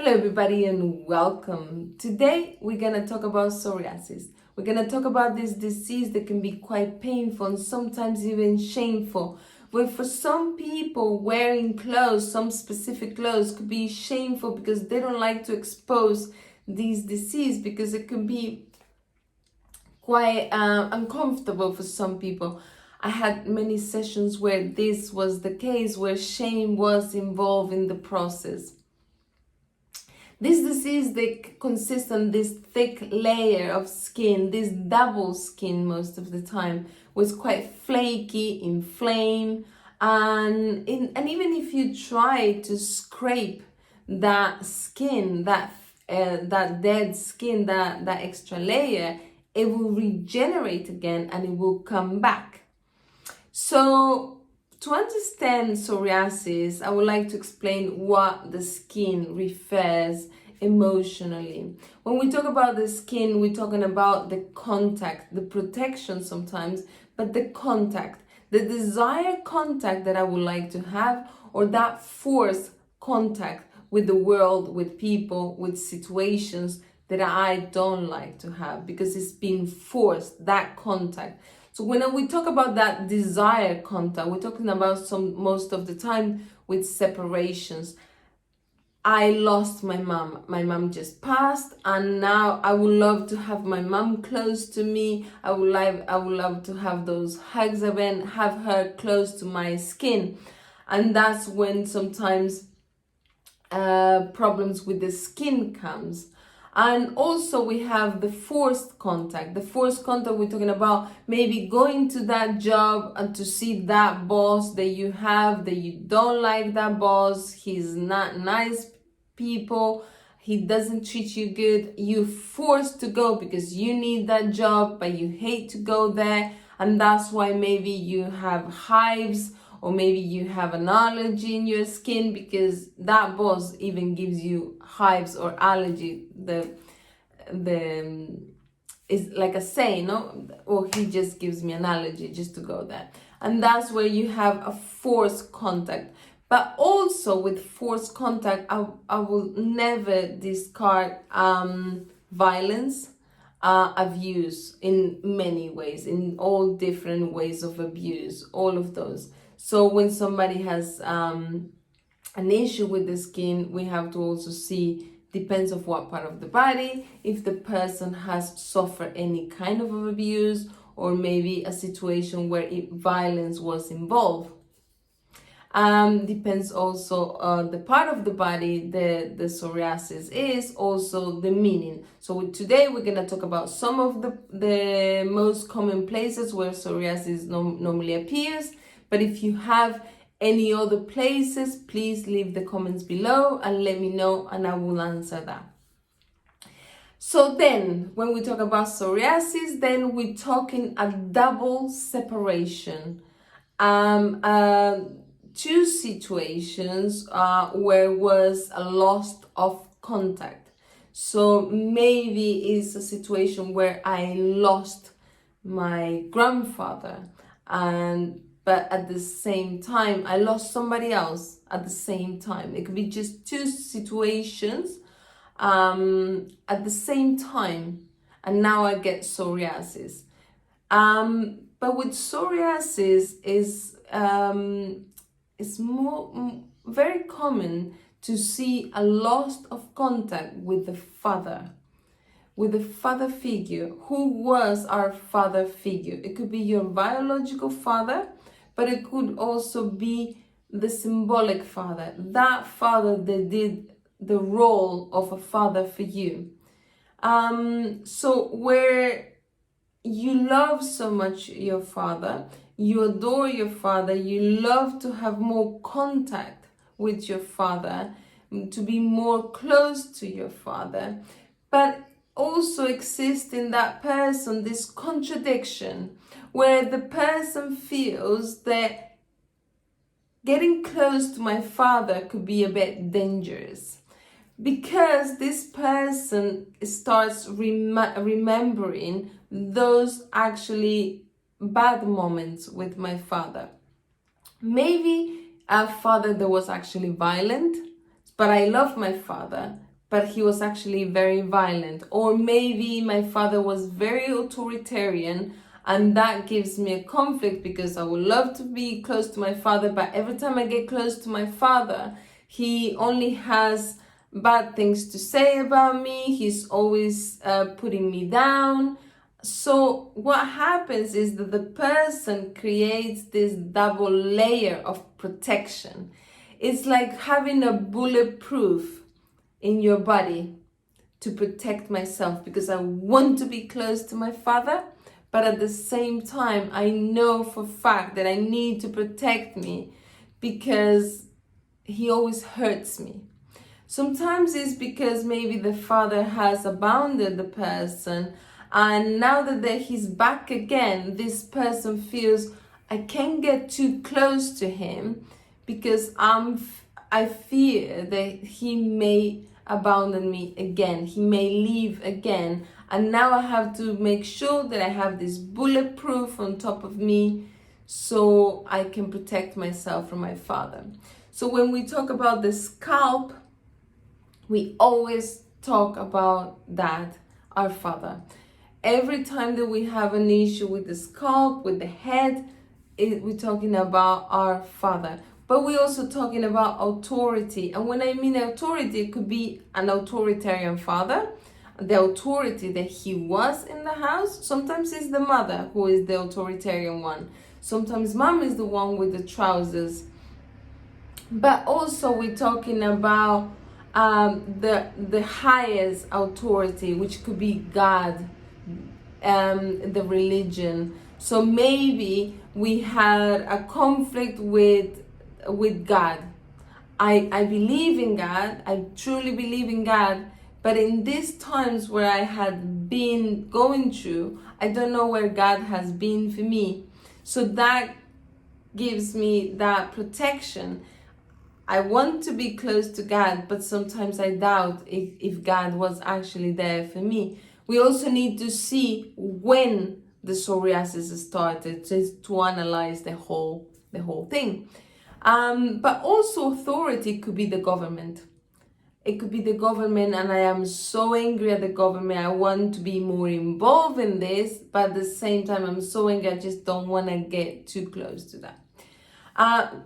Hello everybody and welcome. Today we're going to talk about psoriasis. We're going to talk about this disease that can be quite painful and sometimes even shameful. Where for some people wearing clothes, some specific clothes could be shameful because they don't like to expose this disease because it can be quite uncomfortable for some people. I had many sessions where this was the case, where shame was involved in the process. This disease, they consist on this thick layer of skin, this double skin most of the time, was quite flaky, inflamed, and even if you try to scrape that skin, that dead skin, that extra layer, it will regenerate again and it will come back. So to understand psoriasis, I would like to explain what the skin refers emotionally. When we talk about the skin, we're talking about the contact, the protection sometimes, but the contact, the desired contact that I would like to have, or that forced contact with the world, with people, with situations that I don't like to have because it's been forced, that contact. So when we talk about that desired contact, we're talking about most of the time with separations. I lost my mom. My mom just passed, and now I would love to have my mom close to me. I would love to have those hugs again, have her close to my skin. And that's when sometimes problems with the skin comes. And also we have the forced contact. The forced contact, we're talking about maybe going to that job and to see that boss that you have, that you don't like that boss, he's not nice people, he doesn't treat you good. You're forced to go because you need that job, but you hate to go there. And that's why maybe you have hives, or maybe you have an allergy in your skin because that boss even gives you hives or allergy. Is like a saying, no? Or he just gives me an allergy just to go there. And that's where you have a forced contact. But also with forced contact, I will never discard violence, abuse in many ways, in all different ways of abuse, all of those. So when somebody has an issue with the skin, we have to also see, depends of what part of the body, if the person has suffered any kind of abuse or maybe a situation where violence was involved. Depends also on the part of the body the psoriasis is, also the meaning. So today we're going to talk about some of the most common places where psoriasis normally appears. But if you have any other places, please leave the comments below and let me know and I will answer that. So then, when we talk about psoriasis, then we're talking a double separation. Two situations where was a loss of contact. So maybe it's a situation where I lost my grandfather, but at the same time I lost somebody else at the same time. It could be just two situations at the same time, and now I get psoriasis. But with psoriasis it's very common to see a loss of contact with the father figure. Who was our father figure? It could be your biological father, but it could also be the symbolic father, that father that did the role of a father for you. So where you love so much your father, you adore your father, you love to have more contact with your father, to be more close to your father, but also exists in that person this contradiction where the person feels that getting close to my father could be a bit dangerous, because this person starts remembering those actually bad moments with my father. Maybe a father that was actually violent, but I love my father, but he was actually very violent. Or maybe my father was very authoritarian, and that gives me a conflict because I would love to be close to my father, but every time I get close to my father, he only has bad things to say about me. He's always putting me down. So what happens is that the person creates this double layer of protection. It's like having a bulletproof in your body to protect myself, because I want to be close to my father, but at the same time, I know for a fact that I need to protect me because he always hurts me. Sometimes it's because maybe the father has abandoned the person, and now that he's back again, this person feels I can't get too close to him because I fear that he may abandon me again, he may leave again, and now I have to make sure that I have this bulletproof on top of me so I can protect myself from my father. So when we talk about the scalp, we always talk about that, our father. Every time that we have an issue with the scalp, with the head, we're talking about our father. But we're also talking about authority. And when I mean authority, it could be an authoritarian father, the authority that he was in the house. Sometimes it's the mother who is the authoritarian one. Sometimes mom is the one with the trousers. But also we're talking about the highest authority, which could be God, the religion. So maybe we had a conflict with God. I believe in God, I truly believe in God, but in these times where I had been going through, I don't know where God has been for me. So that gives me that protection. I want to be close to God, but sometimes I doubt if God was actually there for me. We also need to see when the psoriasis started to analyze the whole thing. But also authority could be the government. It could be the government, and I am so angry at the government. I want to be more involved in this, but at the same time, I'm so angry. I just don't want to get too close to that.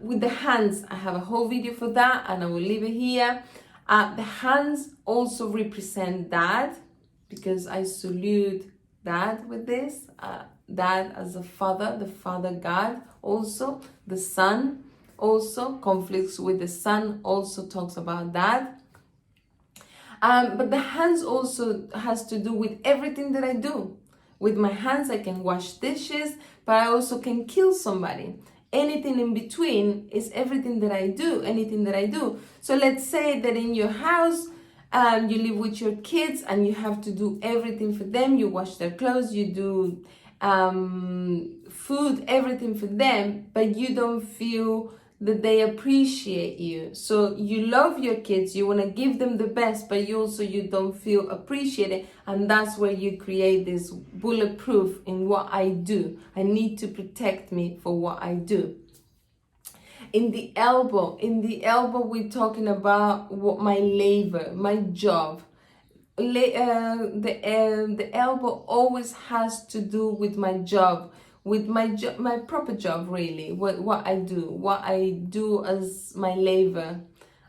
With the hands, I have a whole video for that, and I will leave it here. The hands also represent Dad, because I salute Dad with this. Dad as a father, the Father God. Also, the Son, also conflicts with the Son, also talks about that. But the hands also has to do with everything that I do. With my hands, I can wash dishes, but I also can kill somebody. Anything in between is everything that I do, anything that I do. So let's say that in your house, you live with your kids and you have to do everything for them. You wash their clothes, you do food, everything for them, but you don't feel that they appreciate you. So you love your kids, you want to give them the best, but you don't feel appreciated, and that's where you create this bulletproof in what I do. I need to protect me for what I do. In the elbow, we're talking about what my labor, my job. The elbow always has to do with my job, with my proper job, really, what I do as my labor.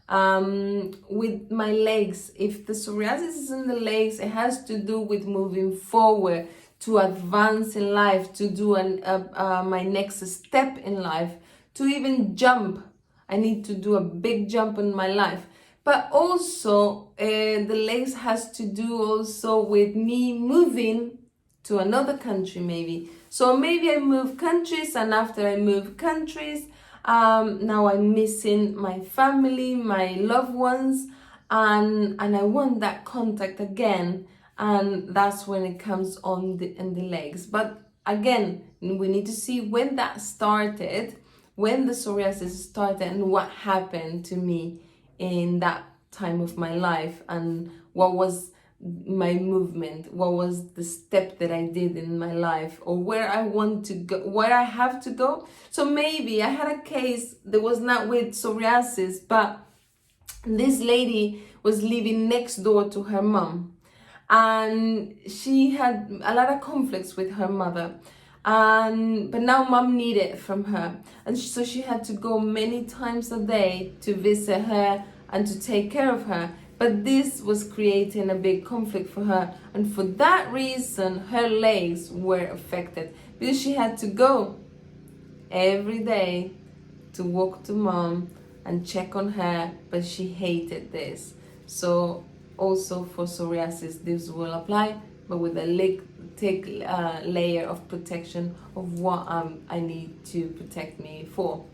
With my legs, if the psoriasis is in the legs, it has to do with moving forward, to advance in life, to do my next step in life, to even jump. I need to do a big jump in my life. But also the legs has to do also with me moving to another country, maybe. So maybe I move countries, and after I move countries, now I'm missing my family, my loved ones, and I want that contact again, and that's when it comes on in the legs. But again, we need to see when that started, when the psoriasis started, and what happened to me in that time of my life, and what was my movement, what was the step that I did in my life, or where I want to go, where I have to go. So maybe I had a case that was not with psoriasis, but this lady was living next door to her mom, and she had a lot of conflicts with her mother, and but now mom needed it from her, and so she had to go many times a day to visit her and to take care of her. But this was creating a big conflict for her, and for that reason her legs were affected, because she had to go every day to walk to mom and check on her, but she hated this. So also for psoriasis this will apply, but with a thick layer of protection of what I need to protect me for.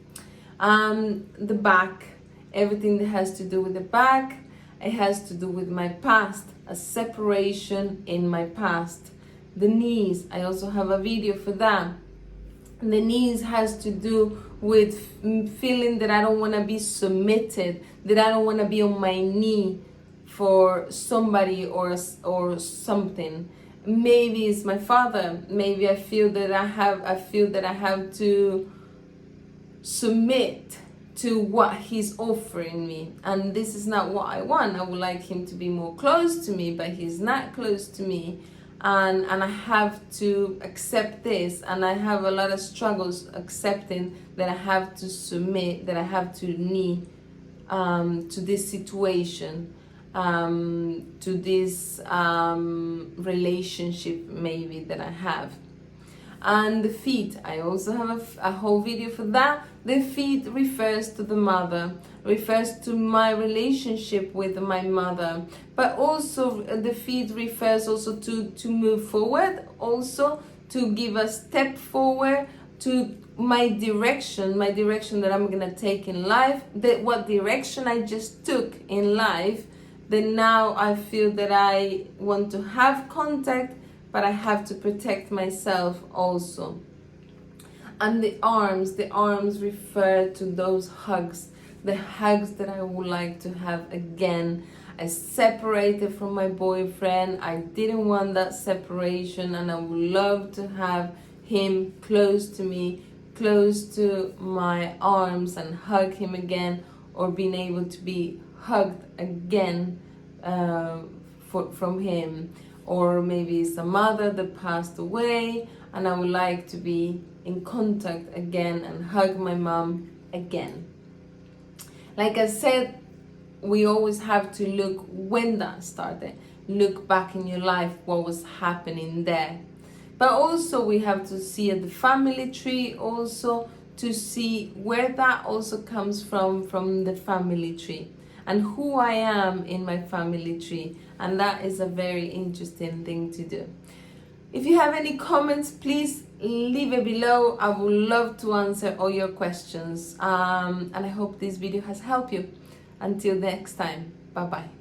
The back, everything that has to do with the back, it has to do with my past, a separation in my past. The knees, I also have a video for that. The knees has to do with feeling that I don't want to be submitted, that I don't want to be on my knee for somebody or something. Maybe it's my father. Maybe I feel that I have to submit to what he's offering me, and this is not what I want. I would like him to be more close to me, but he's not close to me, and I have to accept this, and I have a lot of struggles accepting that I have to submit, that I have to knee to this situation, to this relationship maybe that I have. And the feet, I also have a whole video for that. The feet refers to the mother, refers to my relationship with my mother, but also the feet refers also to move forward, also to give a step forward to my direction that I'm gonna take in life, that what direction I just took in life, then now I feel that I want to have contact, but I have to protect myself also. And the arms refer to those hugs, the hugs that I would like to have again. I separated from my boyfriend. I didn't want that separation, and I would love to have him close to me, close to my arms, and hug him again, or being able to be hugged again from him. Or maybe it's a mother that passed away, and I would like to be in contact again and hug my mom again. Like I said, we always have to look when that started. Look back in your life, what was happening there. But also we have to see the family tree also, to see where that also comes from the family tree, and who I am in my family tree. And that is a very interesting thing to do. If you have any comments, please leave it below. I would love to answer all your questions. And I hope this video has helped you. Until next time, bye-bye.